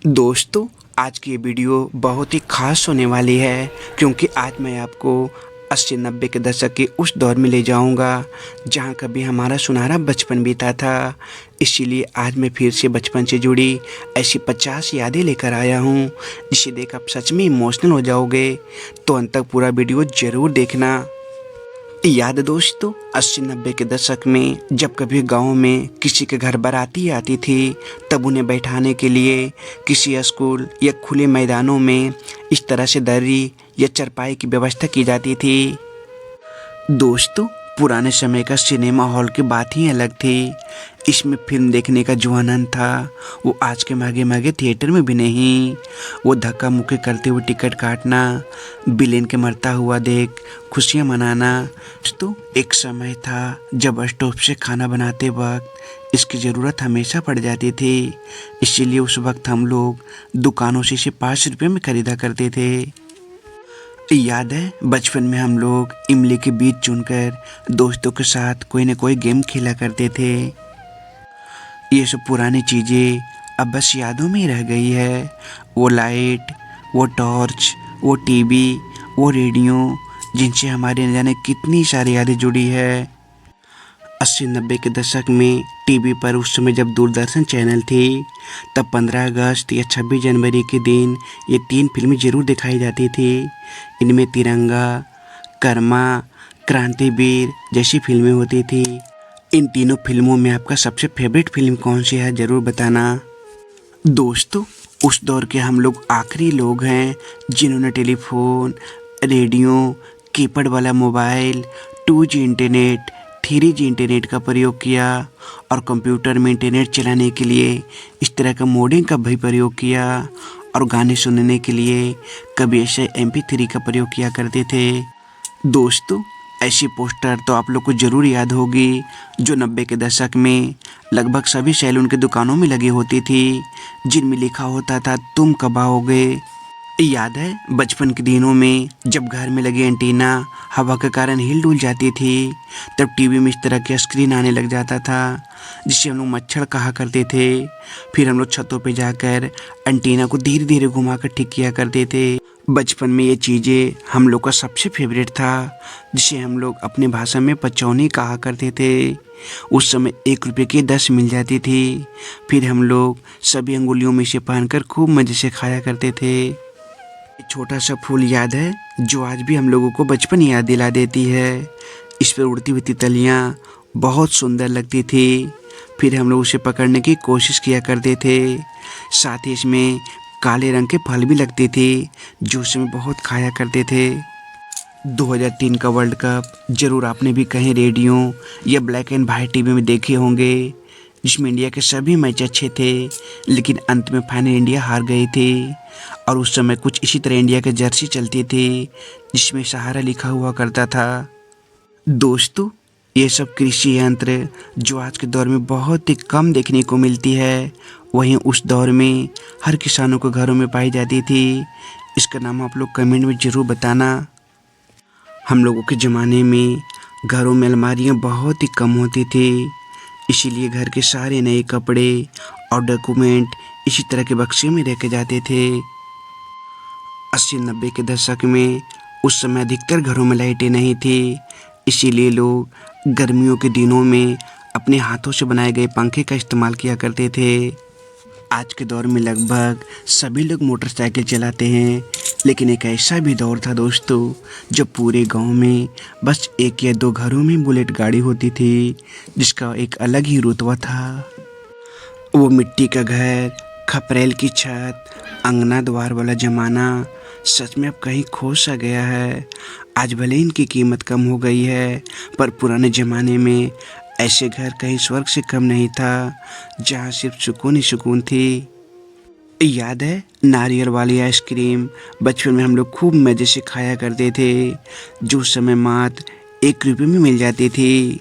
दोस्तों, आज की ये वीडियो बहुत ही ख़ास होने वाली है क्योंकि आज मैं आपको 80-90 के दशक के उस दौर में ले जाऊंगा जहां कभी हमारा सुनहरा बचपन बीता था। इसीलिए आज मैं फिर से बचपन से जुड़ी ऐसी 50 यादें लेकर आया हूं जिसे देख आप सच में इमोशनल हो जाओगे। तो अंत तक पूरा वीडियो ज़रूर देखना। याद है दोस्तों, 80-90 के दशक में जब कभी गांव में किसी के घर बाराती आती थी तब उन्हें बैठाने के लिए किसी स्कूल या खुले मैदानों में इस तरह से दरी या चारपाई की व्यवस्था की जाती थी। दोस्तों, पुराने समय का सिनेमा हॉल की बात ही अलग थी। इसमें फिल्म देखने का जो आनंद था वो आज के मागे मागे थिएटर में भी नहीं। वो धक्का मुक्की करते हुए टिकट काटना, विलेन के मरता हुआ देख खुशियाँ मनाना। दोस्तों, एक समय था जब स्टोव से खाना बनाते वक्त इसकी ज़रूरत हमेशा पड़ जाती थी। इसीलिए उस वक्त हम लोग दुकानों से इसे 5 रुपये में खरीदा करते थे। याद है बचपन में हम लोग इमली के बीज चुनकर दोस्तों के साथ कोई न कोई गेम खेला करते थे। ये सब पुरानी चीज़ें अब बस यादों में ही रह गई है। वो लाइट, वो टॉर्च, वो टीवी, वो रेडियो जिनसे हमारे न जाने कितनी सारी यादें जुड़ी है। 80-90 के दशक में टीवी पर उस समय जब दूरदर्शन चैनल थी तब 15 अगस्त या 26 जनवरी के दिन ये 3 फिल्में ज़रूर दिखाई जाती थी। इनमें तिरंगा, कर्मा, क्रांतिवीर जैसी फिल्में होती थी। इन तीनों फिल्मों में आपका सबसे फेवरेट फिल्म कौन सी है ज़रूर बताना। दोस्तों, उस दौर के हम लोग आखिरी लोग हैं जिन्होंने टेलीफोन, रेडियो, कीपैड वाला mobile, 2G internet, 3G internet का प्रयोग किया और कंप्यूटर में इंटरनेट चलाने के लिए इस तरह का मोडेम का भी प्रयोग किया और गाने सुनने के लिए कभी ऐसे MP3 का प्रयोग किया करते थे। दोस्तों, ऐसी पोस्टर तो आप लोग को ज़रूर याद होगी जो 90 के दशक में लगभग सभी सैलून की दुकानों में लगी होती थी, जिनमें लिखा होता था तुम कब आओगे। याद है बचपन के दिनों में जब घर में लगी एंटीना हवा के कारण हिल डुल जाती थी तब टीवी में इस तरह के स्क्रीन आने लग जाता था जिसे हम लोग मच्छर कहा करते थे। फिर हम लोग छतों पे जाकर एंटीना को धीरे धीरे घुमा कर ठीक किया करते थे। बचपन में ये चीज़ें हम लोग का सबसे फेवरेट था जिसे हम लोग अपनी भाषा में पचौनी कहा करते थे। उस समय 1 रुपये की 10 मिल जाती थी। फिर हम लोग सभी अंगुलियों में इसे पहनकर खूब मज़े से खाया करते थे। छोटा सा फूल याद है जो आज भी हम लोगों को बचपन याद दिला देती है। इस पर उड़ती हुई तितलियाँ बहुत सुंदर लगती थी। फिर हम लोग उसे पकड़ने की कोशिश किया करते थे। साथ ही इसमें काले रंग के फल भी लगते थे जो उस समय बहुत खाया करते थे। 2003 का वर्ल्ड कप ज़रूर आपने भी कहीं रेडियो या ब्लैक एंड वाइट टीवी में देखे होंगे, जिसमें इंडिया के सभी मैच अच्छे थे लेकिन अंत में फाइनल इंडिया हार गई थी। और उस समय कुछ इसी तरह इंडिया के जर्सी चलती थी जिसमें सहारा लिखा हुआ करता था। दोस्तों, ये सब कृषि यंत्र जो आज के दौर में बहुत ही कम देखने को मिलती है, वहीं उस दौर में हर किसानों के घरों में पाई जाती थी। इसका नाम आप लोग कमेंट में ज़रूर बताना। हम लोगों के ज़माने में घरों में अलमारियाँ बहुत ही कम होती थी, इसीलिए घर के सारे नए कपड़े और डॉक्यूमेंट इसी तरह के बक्से में रखे जाते थे। 80-90 के दशक में उस समय अधिकतर घरों में लाइटें नहीं थी, इसीलिए लोग गर्मियों के दिनों में अपने हाथों से बनाए गए पंखे का इस्तेमाल किया करते थे। आज के दौर में लगभग सभी लोग मोटरसाइकिल चलाते हैं, लेकिन एक ऐसा भी दौर था दोस्तों जब पूरे गांव में बस 1 या 2 घरों में बुलेट गाड़ी होती थी जिसका एक अलग ही रुतबा था। वो मिट्टी का घर, खपरेल की छत, अंगना द्वार वाला ज़माना सच में अब कहीं खो सा गया है। आज भले इनकी कीमत कम हो गई है पर पुराने ज़माने में ऐसे घर कहीं स्वर्ग से कम नहीं था जहाँ सिर्फ सुकून ही सुकून थी। याद है नारियल वाली आइसक्रीम बचपन में हम लोग खूब मज़े से खाया करते थे जो उस समय मात्र 1 रुपये में मिल जाती थी।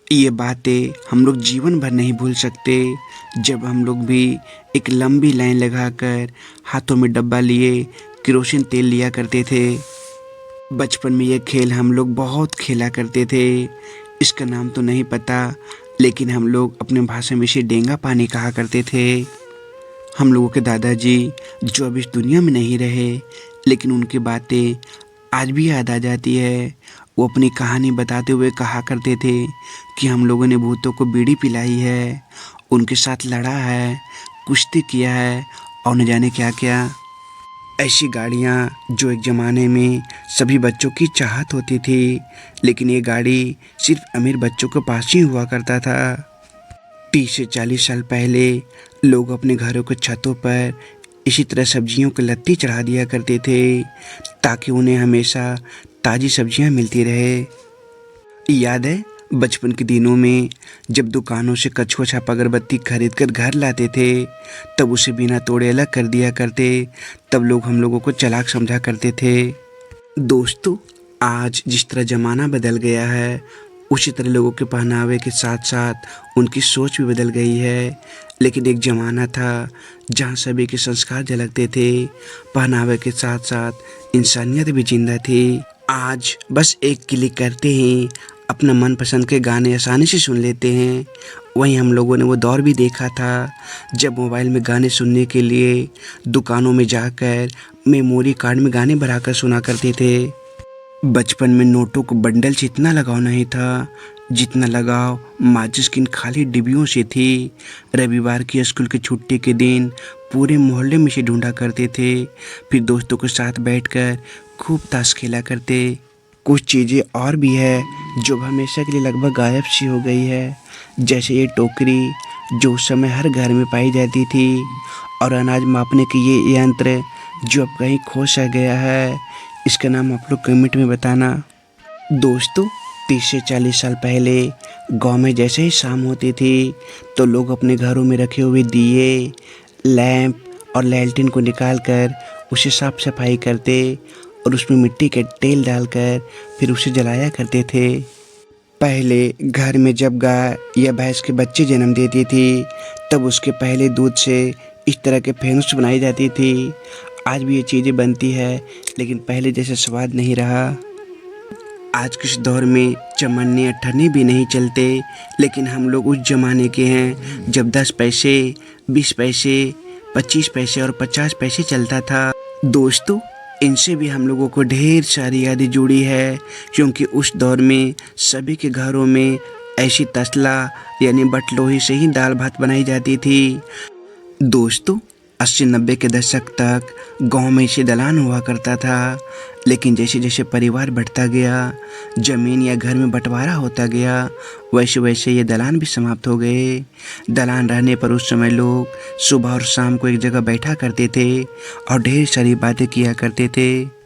ये बातें हम लोग जीवन भर नहीं भूल सकते जब हम लोग भी एक लंबी लाइन लगाकर हाथों में डब्बा लिए केरोसिन तेल लिया करते थे। बचपन में ये खेल हम लोग बहुत खेला करते थे। इसका नाम तो नहीं पता लेकिन हम लोग अपने भाषा में इसे डेंगा पानी कहा करते थे। हम लोगों के दादाजी जो अब इस दुनिया में नहीं रहे, लेकिन उनकी बातें आज भी याद आ जाती है। वो अपनी कहानी बताते हुए कहा करते थे कि हम लोगों ने भूतों को बीड़ी पिलाई है, उनके साथ लड़ा है, कुश्ती किया है और न जाने क्या क्या। ऐसी गाड़ियाँ जो एक ज़माने में सभी बच्चों की चाहत होती थी, लेकिन ये गाड़ी सिर्फ अमीर बच्चों के पास ही हुआ करता था। 30 से 40 साल पहले लोग अपने घरों के छतों पर इसी तरह सब्जियों के लत्ती चढ़ा दिया करते थे ताकि उन्हें हमेशा ताज़ी सब्जियां मिलती रहे। याद है बचपन के दिनों में जब दुकानों से कछुआ छाप अगरबत्ती खरीद कर घर लाते थे, तब उसे बिना तोड़े अलग कर दिया करते। तब लोग हम लोगों को चालाक समझा करते थे। दोस्तों, आज जिस तरह ज़माना बदल गया है, उसी तरह लोगों के पहनावे के साथ साथ उनकी सोच भी बदल गई है। लेकिन एक ज़माना था जहाँ सभी के संस्कार झलकते थे, पहनावे के साथ साथ इंसानियत भी जिंदा थी। आज बस एक क्लिक करते हैं अपना मनपसंद के गाने आसानी से सुन लेते हैं। वहीं हम लोगों ने वो दौर भी देखा था जब मोबाइल में गाने सुनने के लिए दुकानों में जाकर मेमोरी कार्ड में गाने भराकर सुना करते थे। बचपन में नोटों को बंडल से इतना लगाव नहीं था जितना लगाव माचिस की इन खाली डिब्बियों से थी। रविवार की स्कूल की छुट्टी के दिन पूरे मोहल्ले में से ढूंढा करते थे, फिर दोस्तों के साथ बैठकर खूब ताश खेला करते। कुछ चीज़ें और भी है जो हमेशा के लिए लगभग गायब सी हो गई है, जैसे ये टोकरी जो उस समय हर घर में पाई जाती थी, और अनाज मापने की ये यंत्र जो अब कहीं खो सा गया है। इसका नाम आप लोग कमेंट में बताना। दोस्तों, 30 से 40 साल पहले गांव में जैसे ही शाम होती थी तो लोग अपने घरों में रखे हुए दिए, लैंप और लैल्टिन को निकालकर उसे साफ सफाई करते और उसमें मिट्टी के तेल डालकर फिर उसे जलाया करते थे। पहले घर में जब गाय या भैंस के बच्चे जन्म देती थी तब उसके पहले दूध से इस तरह के फेनुस बनाई जाती थी। आज भी ये चीज़ें बनती है, लेकिन पहले जैसे स्वाद नहीं रहा। आज के इस दौर में चमन्ने अठन्ने भी नहीं चलते, लेकिन हम लोग उस ज़माने के हैं जब 10 पैसे, 20 पैसे, 25 पैसे और 50 पैसे चलता था। दोस्तों, इनसे भी हम लोगों को ढेर सारी यादें जुड़ी है, क्योंकि उस दौर में सभी के घरों में ऐसी तसला यानी बटलोही से ही दाल भात बनाई जाती थी। दोस्तों, 80-90 के दशक तक गांव में इसे दलान हुआ करता था, लेकिन जैसे जैसे परिवार बढ़ता गया, ज़मीन या घर में बंटवारा होता गया, वैसे वैसे ये दलान भी समाप्त हो गए। दलान रहने पर उस समय लोग सुबह और शाम को एक जगह बैठा करते थे और ढेर सारी बातें किया करते थे।